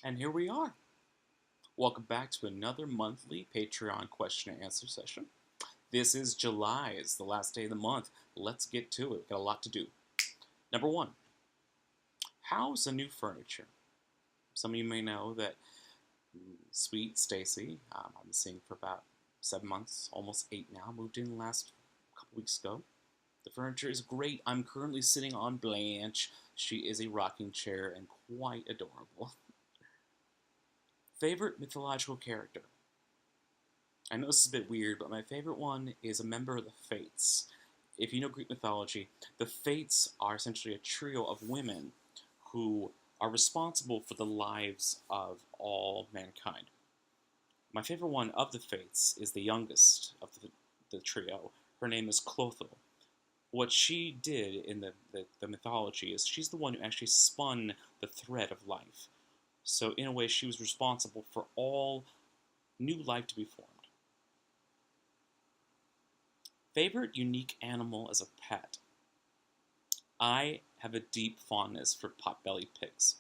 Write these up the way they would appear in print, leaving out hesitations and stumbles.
And here we are. Welcome back to another monthly Patreon question and answer session. This is July, it's the last day of the month. Let's get to it. We've got a lot to do. Number one, how's the new furniture? Some of you may know that sweet Stacy, I've been seeing for about 7 months, almost 8 now, moved in last couple weeks ago. The furniture is great. I'm currently sitting on Blanche. She is a rocking chair and quite adorable. Favorite mythological character? I know this is a bit weird, but my favorite one is a member of the Fates. If you know Greek mythology, the Fates are essentially a trio of women who are responsible for the lives of all mankind. My favorite one of the Fates is the youngest of the trio. Her name is Clotho. What she did in the mythology is she's the one who actually spun the thread of life. So in a way, she was responsible for all new life to be formed. Favorite unique animal as a pet? I have a deep fondness for potbelly pigs.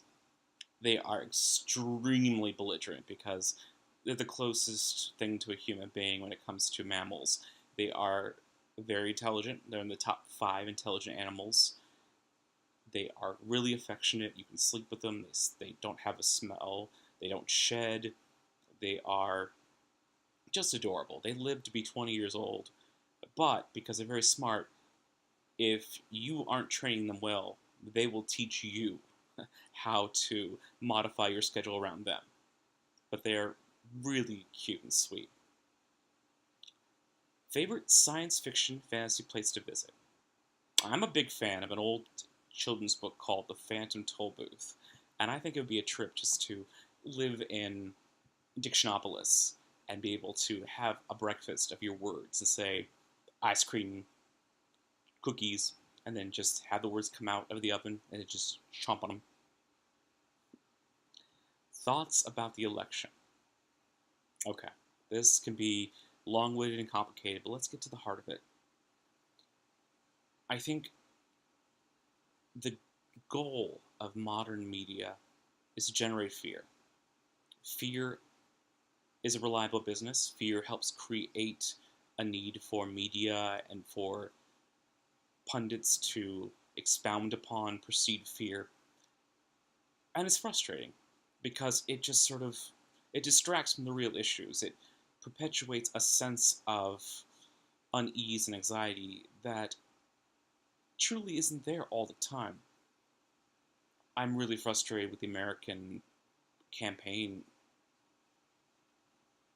They are extremely belligerent because they're the closest thing to a human being when it comes to mammals. They are very intelligent. They're in the top 5 intelligent animals. They are really affectionate. You can sleep with them. They don't have a smell. They don't shed. They are just adorable. They live to be 20 years old. But because they're very smart, if you aren't training them well, they will teach you how to modify your schedule around them. But they're really cute and sweet. Favorite science fiction fantasy place to visit? I'm a big fan of an old children's book called The Phantom Tollbooth, and I think it would be a trip just to live in Dictionopolis and be able to have a breakfast of your words and say ice cream, cookies, and then just have the words come out of the oven and then just chomp on them. Thoughts about the election? Okay, this can be long-winded and complicated, but let's get to the heart of it. I think the goal of modern media is to generate fear. Fear is a reliable business. Fear helps create a need for media and for pundits to expound upon perceived fear. And it's frustrating because it just sort of it distracts from the real issues. It perpetuates a sense of unease and anxiety that truly isn't there all the time. I'm really frustrated with the American campaign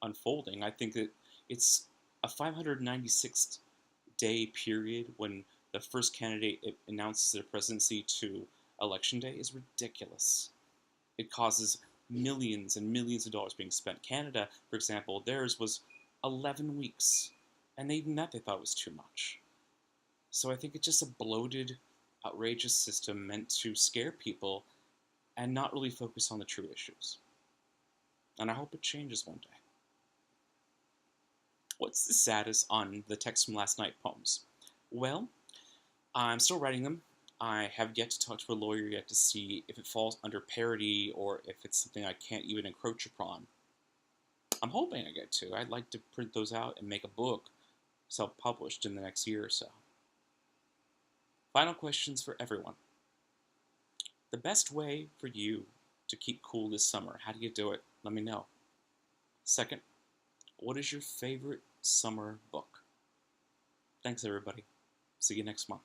unfolding. I think that it's a 596th day period when the first candidate announces their presidency to election day is ridiculous. It causes millions and millions of dollars being spent. Canada, for example, theirs was 11 weeks, and even that they thought was too much. So I think it's just a bloated, outrageous system meant to scare people and not really focus on the true issues. And I hope it changes one day. What's the status on the text from last night poems? Well, I'm still writing them. I have yet to talk to a lawyer yet to see if it falls under parody or if it's something I can't even encroach upon. I'm hoping I get to. I'd like to print those out and make a book self-published in the next year or so. Final questions for everyone. The best way for you to keep cool this summer, how do you do it? Let me know. Second, what is your favorite summer book? Thanks, everybody. See you next month.